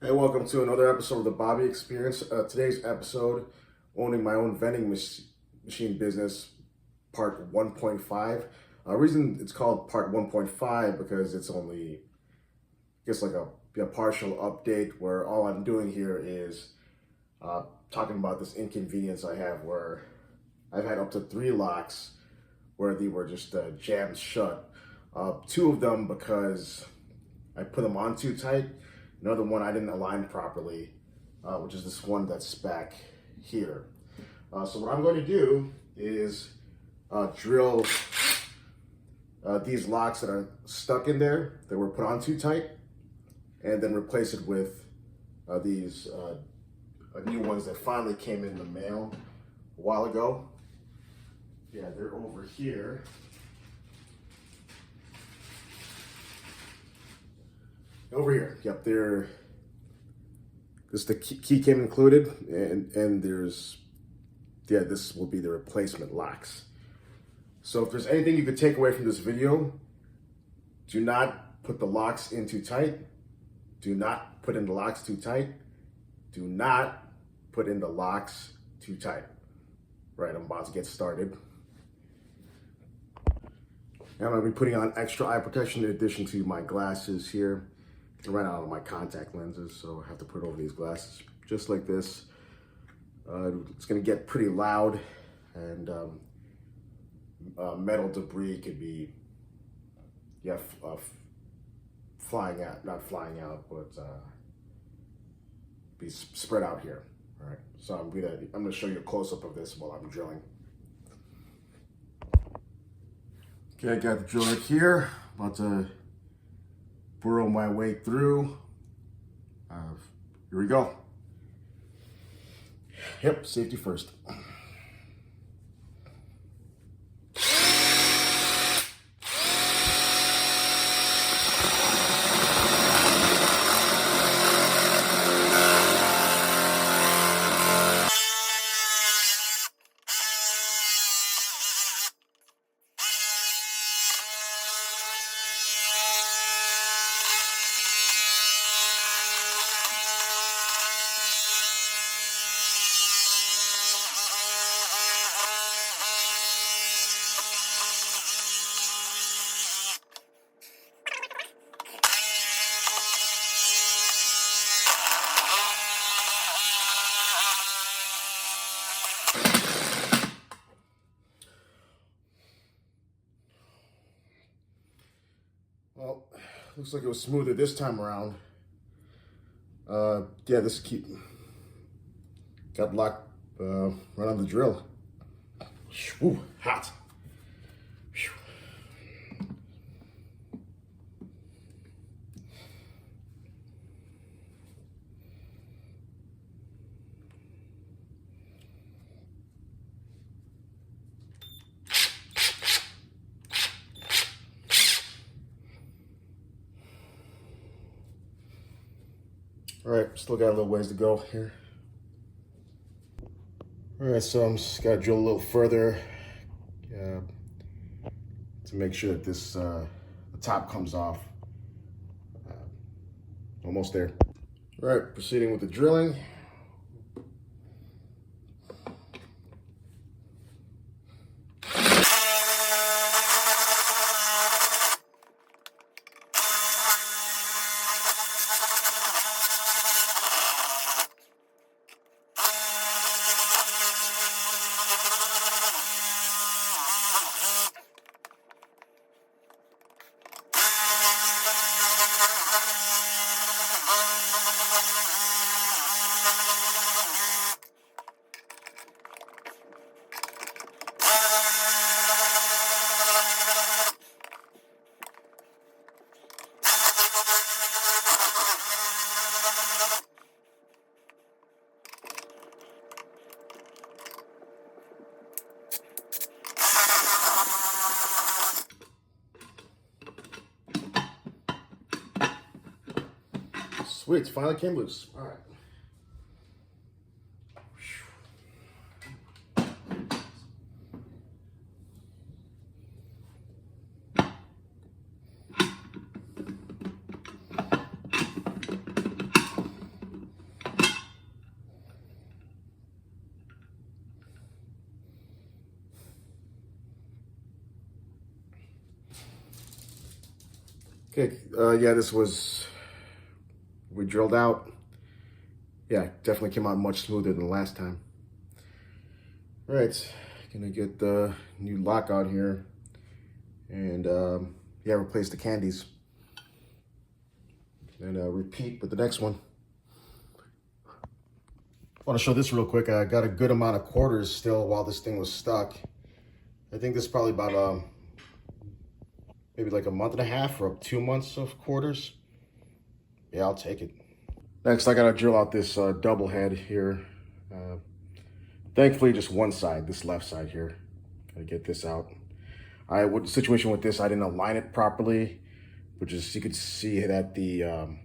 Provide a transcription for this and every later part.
Hey, welcome to another episode of the Bobby Experience. Today's episode, owning my own vending machine business, part 1.5. Reason it's called part 1.5 because it's only, I guess, like a partial update where all I'm doing here is talking about this inconvenience I have where I've had up to 3 locks where they were just jammed shut. 2 of them because I put them on too tight. Another one I didn't align properly, which is this one that's back here. So what I'm going to do is drill these locks that are stuck in there that were put on too tight, and then replace it with these new ones that finally came in the mail a while ago. Yeah, they're over here. Over here, yep, this the key came included, and there's, yeah, this will be the replacement locks. So if there's anything you could take away from this video, do not put the locks in too tight. Do not put in the locks too tight. Do not put in the locks too tight. Right, I'm about to get started. I'm gonna be putting on extra eye protection in addition to my glasses here. I ran out of my contact lenses, so I have to put over these glasses just like this. It's gonna get pretty loud, and metal debris could be, flying out, not flying out, but be spread out here. All right, so I'm gonna show you a close-up of this while I'm drilling. Okay, I got the drill right here. About to burrow my way through. Here we go. Yep, safety first. Well, looks like it was smoother this time around. Yeah, this got locked right on the drill. Whew, hot. Whew. All right, still got a little ways to go here. All right, so I'm just gotta drill a little further to make sure that this the top comes off. Almost there. All right, proceeding with the drilling. Sweet, finally came loose. All right. Okay, yeah, we drilled out. Yeah, definitely came out much smoother than last time. All right, gonna get the new lock on here and yeah, replace the candies. And repeat with the next one. I want to show this real quick. I got a good amount of quarters still while this thing was stuck. I think this is probably about maybe like a month and a half or 2 months of quarters. Yeah, I'll take it. Next, I gotta drill out this double head here. Thankfully, just one side, this left side here. Gotta get this out. The situation with this, I didn't align it properly, which is, you could see that the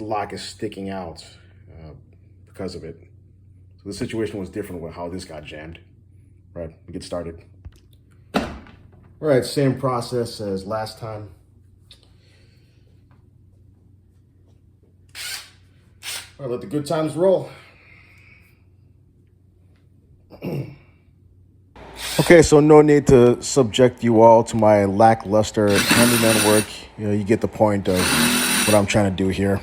lock is sticking out because of it. So the situation was different with how this got jammed. All right, we get started. All right, same process as last time. All right, let the good times roll. Okay, so no need to subject you all to my lackluster handyman work. You know, you get the point of what I'm trying to do here.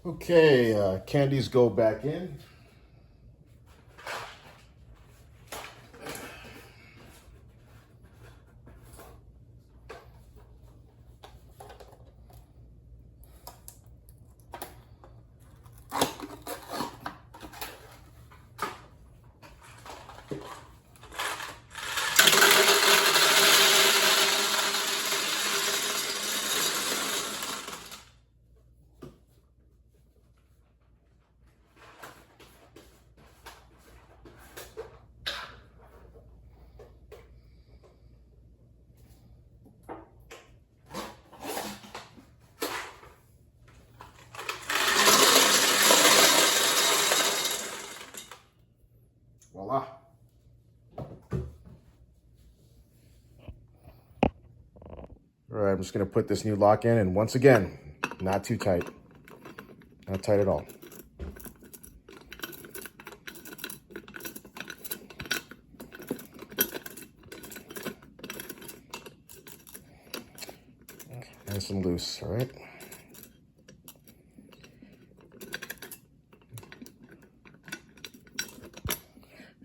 Okay, candies go back in. Voila. All right, I'm just gonna put this new lock in, and once again, not too tight. Not tight at all. Nice and loose, all right?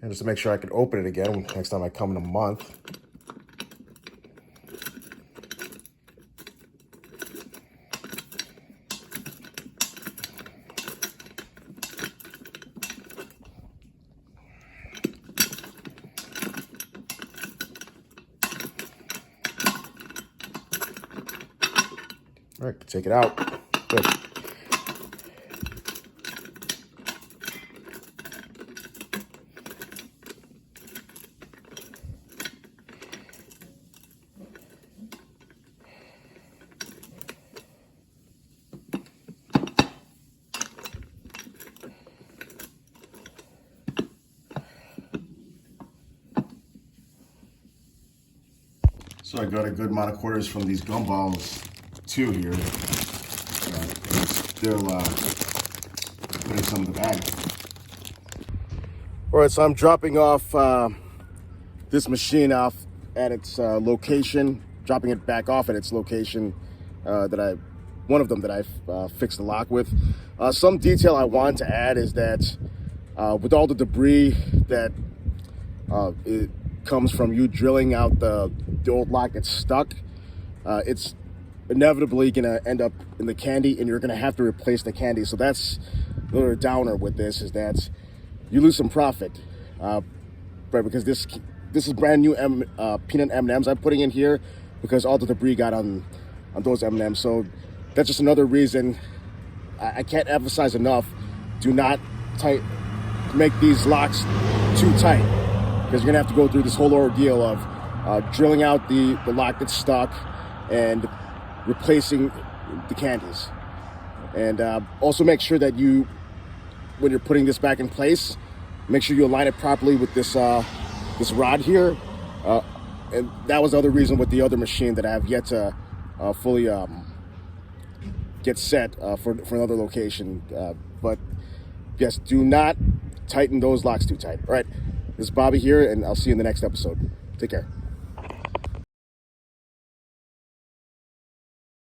And just to make sure I can open it again next time I come in a month. All right, take it out. Good. So I got a good amount of quarters from these gumballs too here. Still putting some in the bag. All right, so I'm dropping off this machine off at its location, dropping it back off at its location one of them that I fixed the lock with. Some detail I want to add is that with all the debris that it comes from you drilling out the old lock that's stuck, it's inevitably gonna end up in the candy, and you're gonna have to replace the candy. So that's a little downer with this, is that you lose some profit, right? Because this is brand new peanut M&Ms I'm putting in here because all the debris got on those M&Ms. So that's just another reason I can't emphasize enough. Do not make these locks too tight, because you're gonna have to go through this whole ordeal of drilling out the lock that's stuck and replacing the candies. And also make sure that when you're putting this back in place, make sure you align it properly with this rod here. And that was the other reason with the other machine that I have yet to fully get set for another location. But yes, do not tighten those locks too tight. All right, this is Bobby here, and I'll see you in the next episode. Take care.